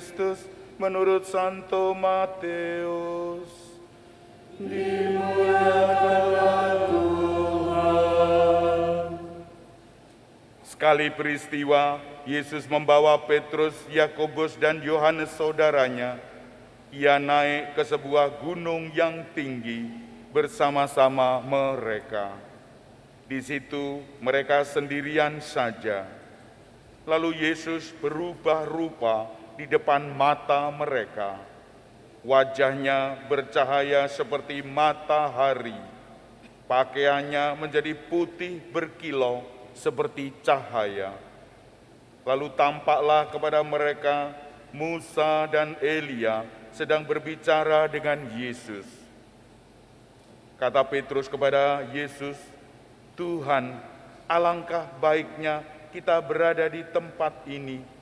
Kristus menurut Santo Matius. Dimuliakanlah Tuhan. Sekali peristiwa, Yesus membawa Petrus, Yakobus, dan Yohanes saudaranya. Ia naik ke sebuah gunung yang tinggi bersama-sama mereka. Di situ mereka sendirian saja. Lalu Yesus berubah rupa di depan mata mereka. Wajahnya bercahaya seperti matahari. Pakaiannya menjadi putih berkilau seperti cahaya. Lalu tampaklah kepada mereka Musa dan Elia sedang berbicara dengan Yesus. Kata Petrus kepada Yesus, "Tuhan, alangkah baiknya kita berada di tempat ini.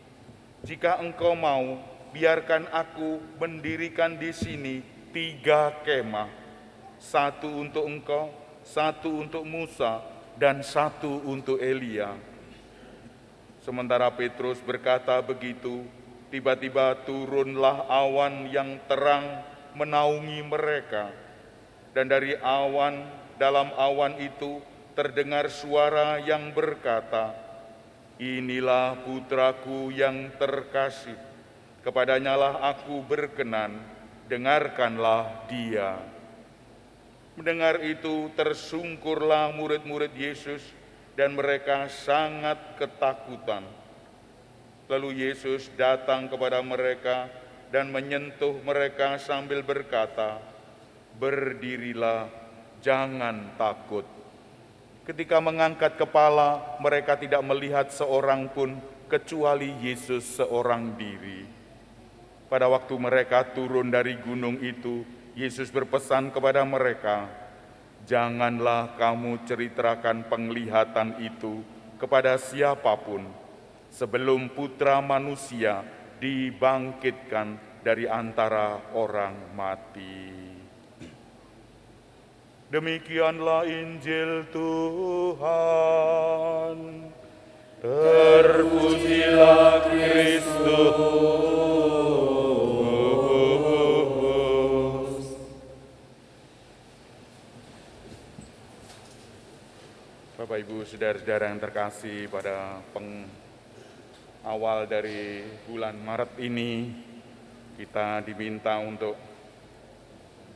Jika Engkau mau, biarkan aku mendirikan di sini 3 kemah. 1 untuk Engkau, 1 untuk Musa, dan 1 untuk Elia." Sementara Petrus berkata begitu, tiba-tiba turunlah awan yang terang menaungi mereka. Dan dari dalam awan itu terdengar suara yang berkata, "Inilah putraku yang terkasih, kepadanyalah aku berkenan, dengarkanlah dia." Mendengar itu tersungkurlah murid-murid Yesus dan mereka sangat ketakutan. Lalu Yesus datang kepada mereka dan menyentuh mereka sambil berkata, "Berdirilah, jangan takut." Ketika mengangkat kepala, mereka tidak melihat seorang pun kecuali Yesus seorang diri. Pada waktu mereka turun dari gunung itu, Yesus berpesan kepada mereka, "Janganlah kamu ceritakan penglihatan itu kepada siapapun, sebelum Putra Manusia dibangkitkan dari antara orang mati." Demikianlah Injil Tuhan. Terpujilah Kristus. Bapak Ibu saudara-saudara yang terkasih, pada awal dari bulan Maret ini kita diminta untuk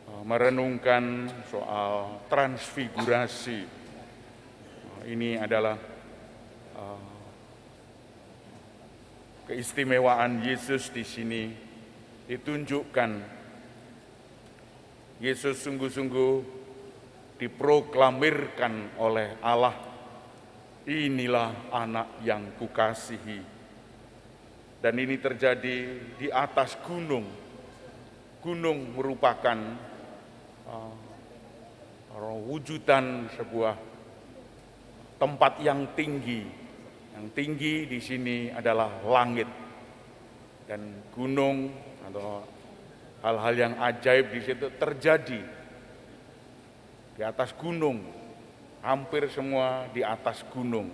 merenungkan soal transfigurasi. Ini adalah keistimewaan Yesus di sini ditunjukkan. Yesus sungguh-sungguh diproklamirkan oleh Allah, "Inilah anak yang kukasihi." Dan ini terjadi di atas gunung. Gunung merupakan wujudan sebuah tempat yang tinggi. Yang tinggi di sini adalah langit. Dan gunung atau hal-hal yang ajaib di situ terjadi di atas gunung, hampir semua di atas gunung.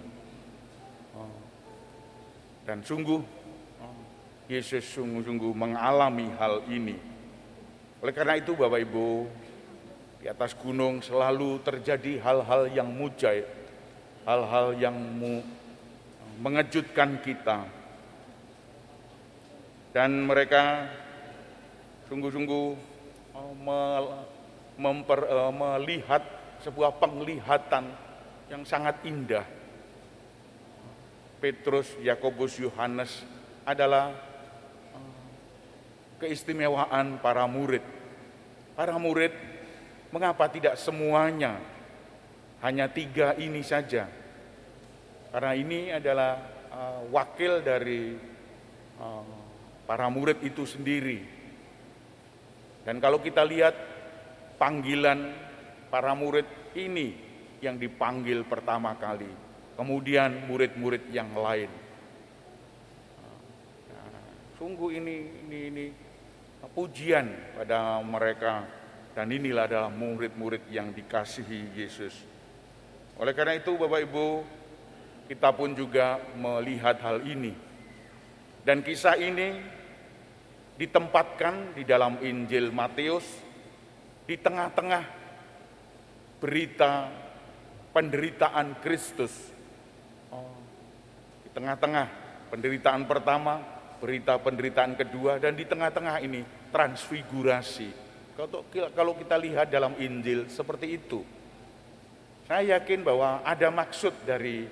Dan sungguh Yesus sungguh-sungguh mengalami hal ini. Oleh karena itu Bapak Ibu, di atas gunung selalu terjadi hal-hal yang mujaib, hal-hal yang mengejutkan kita. Dan mereka sungguh-sungguh melihat sebuah penglihatan yang sangat indah. Petrus, Yakobus, Yohanes adalah keistimewaan para murid. Para murid, mengapa tidak semuanya, hanya 3 ini saja? Karena ini adalah wakil dari para murid itu sendiri. Dan kalau kita lihat panggilan para murid ini yang dipanggil pertama kali, kemudian murid-murid yang lain. Sungguh ini pujian pada mereka, dan inilah adalah murid-murid yang dikasihi Yesus. Oleh karena itu Bapak Ibu, kita pun juga melihat hal ini. Dan kisah ini ditempatkan di dalam Injil Matius di tengah-tengah berita penderitaan Kristus. Di tengah-tengah penderitaan pertama, berita penderitaan kedua, dan di tengah-tengah ini transfigurasi. Kalau kita lihat dalam Injil seperti itu, saya yakin bahwa ada maksud dari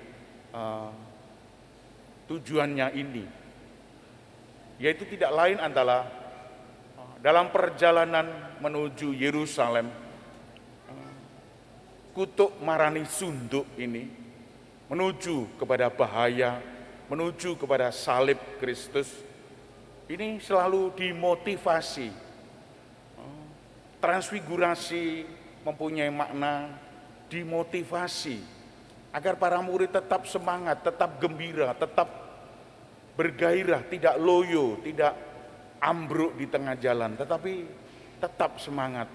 tujuannya ini, yaitu tidak lain adalah dalam perjalanan menuju Yerusalem, kutuk marani sunduk ini menuju kepada bahaya, menuju kepada salib Kristus, ini selalu dimotivasi. Transfigurasi mempunyai makna dimotivasi agar para murid tetap semangat, tetap gembira, tetap bergairah, tidak loyo, tidak ambruk di tengah jalan, tetapi tetap semangat.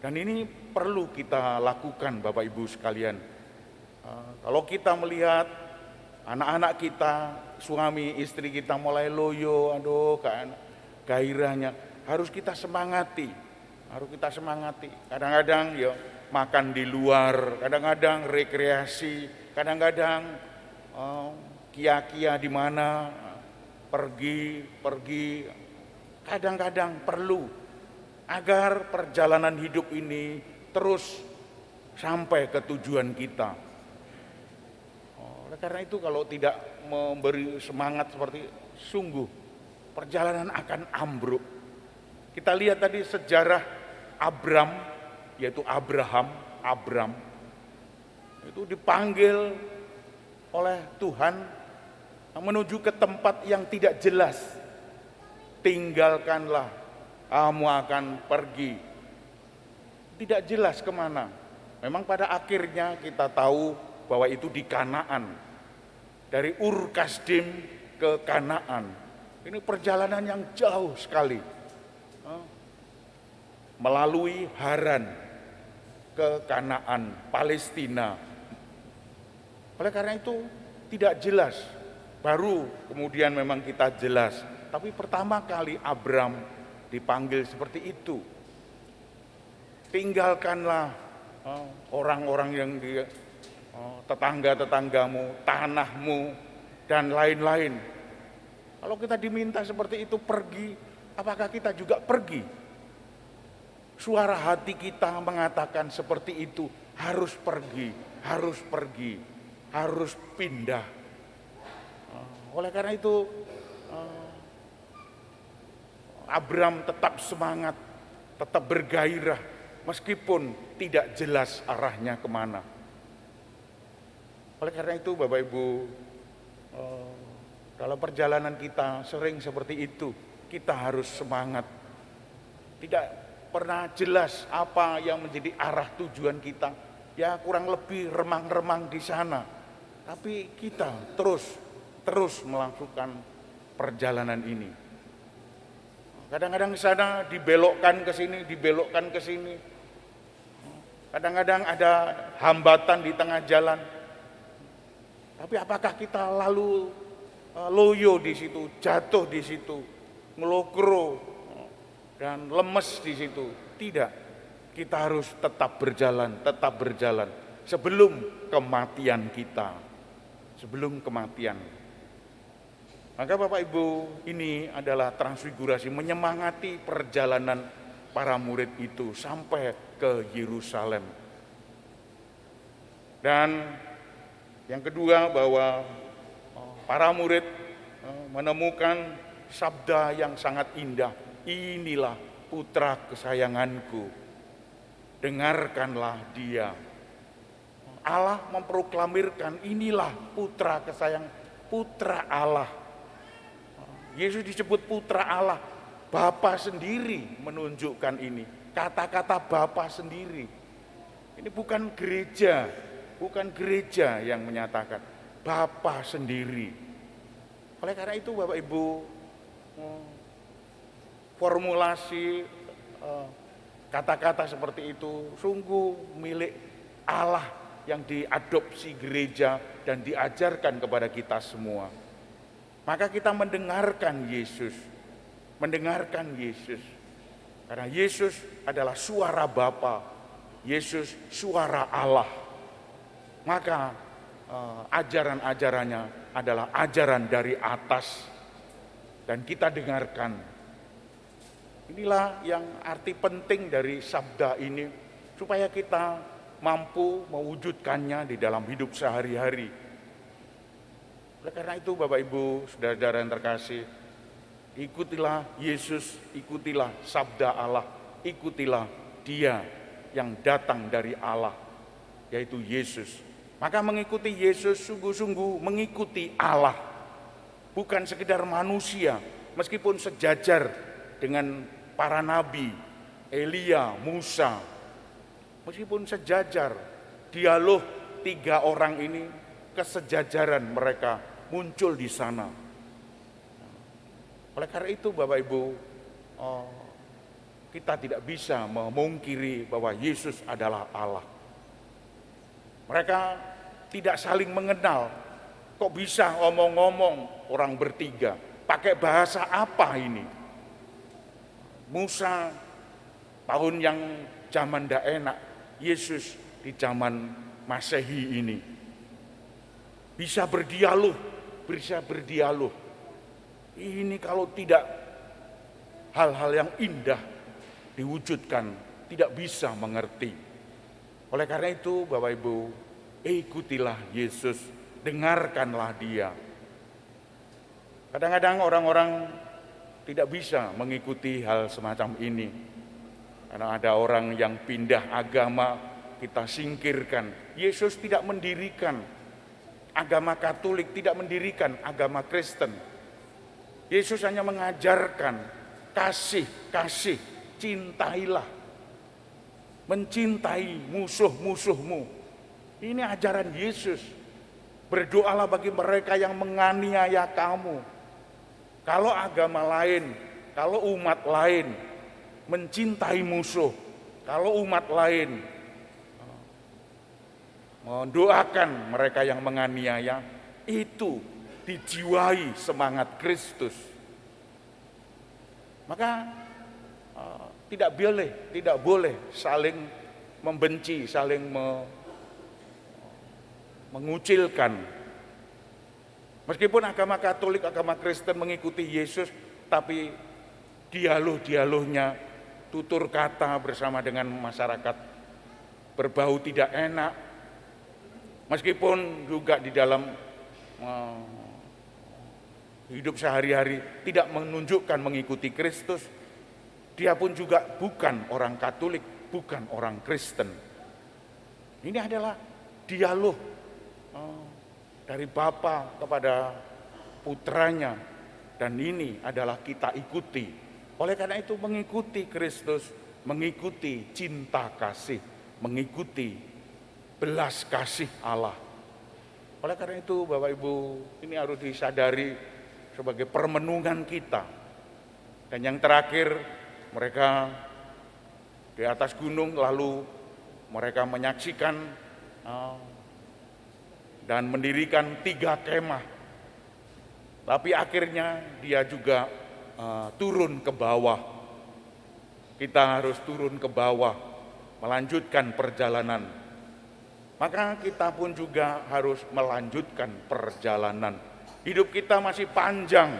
Dan ini perlu kita lakukan, Bapak Ibu sekalian. Kalau kita melihat anak-anak kita, suami istri kita mulai loyo, gairahnya, harus kita semangati. Kadang-kadang ya makan di luar, kadang-kadang rekreasi, kadang-kadang kia-kia di mana, pergi, kadang-kadang perlu agar perjalanan hidup ini terus sampai ke tujuan kita. Oleh karena itu kalau tidak memberi semangat seperti, sungguh perjalanan akan ambruk. Kita lihat tadi sejarah Abram, yaitu Abram itu dipanggil oleh Tuhan menuju ke tempat yang tidak jelas. Tinggalkanlah, kamu akan pergi. Tidak jelas kemana. Memang pada akhirnya kita tahu bahwa itu di Kanaan. Dari Ur Kasdim ke Kanaan. Ini perjalanan yang jauh sekali. Melalui Haran ke Kanaan, Palestina. Oleh karena itu tidak jelas. Baru kemudian memang kita jelas. Tapi pertama kali Abram dipanggil seperti itu. Tinggalkanlah orang-orang yang di tetangga-tetanggamu, tanahmu, dan lain-lain. Kalau kita diminta seperti itu pergi, apakah kita juga pergi? Suara hati kita mengatakan seperti itu, harus pergi, harus pindah. Oleh karena itu Abram tetap semangat, tetap bergairah, meskipun tidak jelas arahnya kemana. Oleh karena itu Bapak Ibu, dalam perjalanan kita sering seperti itu, kita harus semangat. Tidak pernah jelas apa yang menjadi arah tujuan kita. Ya kurang lebih remang-remang di sana. Tapi kita terus melakukan perjalanan ini. Kadang-kadang di sana dibelokkan ke sini. Kadang-kadang ada hambatan di tengah jalan. Tapi apakah kita lalu loyo di situ, jatuh di situ, ngelokro dan lemes di situ? Tidak. Kita harus tetap berjalan sebelum kematian kita. Sebelum kematian. Maka Bapak Ibu, ini adalah transfigurasi, menyemangati perjalanan para murid itu sampai ke Yerusalem. Dan yang kedua, bahwa para murid menemukan sabda yang sangat indah. Inilah putra kesayanganku, dengarkanlah dia. Allah memproklamirkan, inilah putra kesayang, putra Allah. Yesus disebut putra Allah. Bapa sendiri menunjukkan ini. Kata-kata Bapa sendiri. Ini bukan gereja yang menyatakan. Bapa sendiri. Oleh karena itu Bapak Ibu, formulasi kata-kata seperti itu sungguh milik Allah yang diadopsi gereja dan diajarkan kepada kita semua. Maka kita mendengarkan Yesus. mendengarkan Yesus. Karena Yesus adalah suara Bapa, Yesus suara Allah. Maka ajaran-ajarannya adalah ajaran dari atas dan kita dengarkan. Inilah yang arti penting dari sabda ini, supaya kita mampu mewujudkannya di dalam hidup sehari-hari. Oleh karena itu Bapak Ibu, saudara-saudara yang terkasih, ikutilah Yesus, ikutilah sabda Allah, ikutilah Dia yang datang dari Allah, yaitu Yesus. Maka mengikuti Yesus sungguh-sungguh mengikuti Allah, bukan sekedar manusia, meskipun sejajar dengan para nabi, Elia, Musa, meskipun sejajar, dialog 3 orang ini, kesejajaran mereka muncul di sana. Oleh karena itu Bapak Ibu, kita tidak bisa memungkiri bahwa Yesus adalah Allah. Mereka tidak saling mengenal. Kok bisa ngomong-ngomong orang bertiga? Pakai bahasa apa ini? Musa tahun yang zaman tidak enak, Yesus di zaman Masehi ini. Bisa berdialog. Ini kalau tidak hal-hal yang indah diwujudkan, tidak bisa mengerti. Oleh karena itu Bapak Ibu, ikutilah Yesus, dengarkanlah Dia. Kadang-kadang orang-orang tidak bisa mengikuti hal semacam ini. Karena ada orang yang pindah agama, kita singkirkan. Yesus tidak mendirikan agama Katolik, tidak mendirikan agama Kristen. Yesus hanya mengajarkan kasih, cintailah. Mencintai musuh-musuhmu. Ini ajaran Yesus. Berdoalah bagi mereka yang menganiaya kamu. Kalau agama lain, kalau umat lain mencintai musuh, kalau umat lain mendoakan mereka yang menganiaya, itu dijiwai semangat Kristus. Maka tidak boleh saling membenci, saling mengucilkan. Meskipun agama Katolik, agama Kristen mengikuti Yesus, tapi dialog-dialognya, tutur kata bersama dengan masyarakat berbau tidak enak. Meskipun juga di dalam hidup sehari-hari tidak menunjukkan mengikuti Kristus, dia pun juga bukan orang Katolik, bukan orang Kristen. Ini adalah dialog dari Bapa kepada putranya, dan ini adalah kita ikuti. Oleh karena itu mengikuti Kristus, mengikuti cinta kasih, mengikuti belas kasih Allah. Oleh karena itu Bapak Ibu, ini harus disadari sebagai permenungan kita. Dan yang terakhir, mereka di atas gunung, lalu mereka menyaksikan dan mendirikan 3 kemah. Tapi akhirnya dia juga turun ke bawah. Kita harus turun ke bawah, melanjutkan perjalanan. Maka kita pun juga harus melanjutkan perjalanan. Hidup kita masih panjang,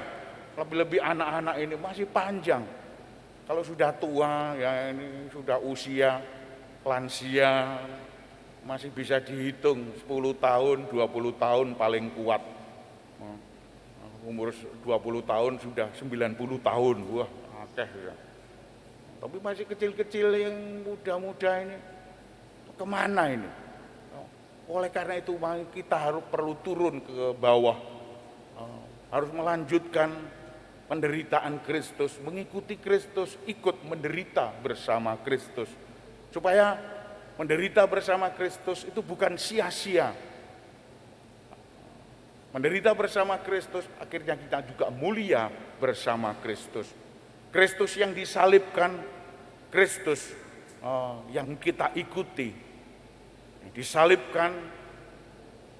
lebih-lebih anak-anak ini masih panjang. Kalau sudah tua, ya ini sudah usia lansia, masih bisa dihitung 10 tahun, 20 tahun paling kuat. Umur 20 tahun sudah 90 tahun, wah akeh ya. Tapi masih kecil-kecil yang muda-muda ini, kemana ini? Oleh karena itu kita harus perlu turun ke bawah, harus melanjutkan penderitaan Kristus, mengikuti Kristus, ikut menderita bersama Kristus. Supaya menderita bersama Kristus itu bukan sia-sia. Menderita bersama Kristus, akhirnya kita juga mulia bersama Kristus. Kristus yang disalibkan, Kristus yang kita ikuti. Disalibkan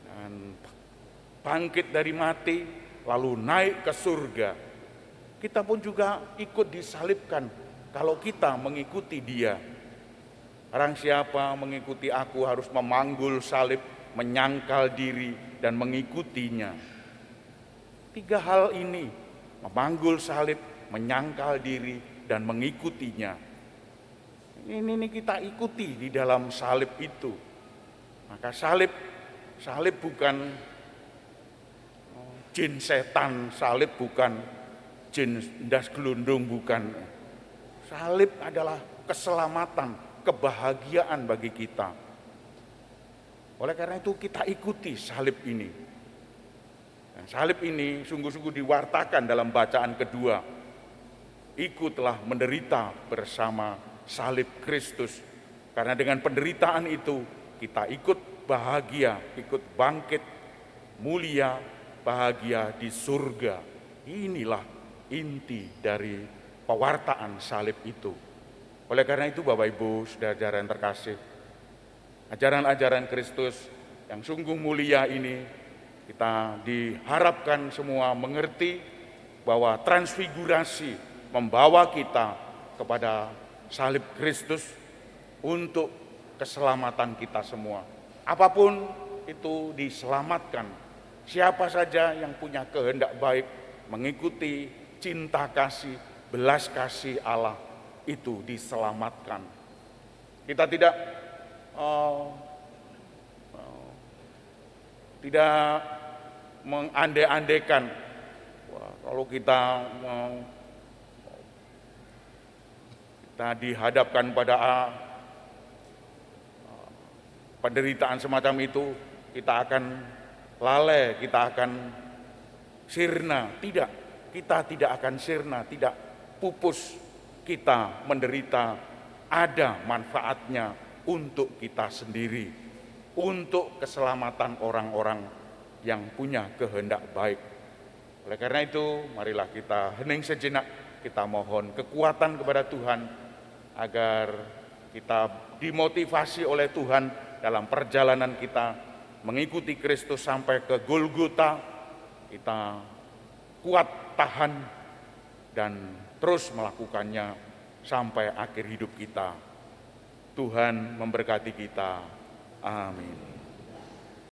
dan bangkit dari mati, lalu naik ke surga. kita pun juga ikut disalibkan kalau kita mengikuti Dia. Barang siapa mengikuti aku harus memanggul salib, menyangkal diri, dan mengikutinya. 3 hal ini, memanggul salib, menyangkal diri, dan mengikutinya. Ini kita ikuti di dalam salib itu. Maka salib bukan jin setan, salib bukan jin ndas gelundung, bukan. Salib adalah keselamatan, kebahagiaan bagi kita. Oleh karena itu kita ikuti salib ini. Dan salib ini sungguh-sungguh diwartakan dalam bacaan kedua. Ikutlah menderita bersama salib Kristus. Karena dengan penderitaan itu kita ikut bahagia, ikut bangkit, mulia, bahagia di surga. Inilah inti dari pewartaan salib itu. Oleh karena itu Bapak Ibu, saudara-saudara yang terkasih, ajaran-ajaran Kristus yang sungguh mulia ini kita diharapkan semua mengerti bahwa transfigurasi membawa kita kepada salib Kristus untuk keselamatan kita semua. Apapun itu diselamatkan. Siapa saja yang punya kehendak baik mengikuti cinta kasih, belas kasih Allah itu diselamatkan. Kita tidak mengandai-andaikan kalau kita dihadapkan pada penderitaan semacam itu, kita akan lalai, kita akan sirna. Tidak, kita tidak akan sirna, tidak pupus. Kita menderita, ada manfaatnya untuk kita sendiri, untuk keselamatan orang-orang yang punya kehendak baik. Oleh karena itu, marilah kita hening sejenak, kita mohon kekuatan kepada Tuhan, agar kita dimotivasi oleh Tuhan dalam perjalanan kita mengikuti Kristus sampai ke Golgota. Kita kuat tahan dan terus melakukannya sampai akhir hidup kita. Tuhan memberkati kita. Amin.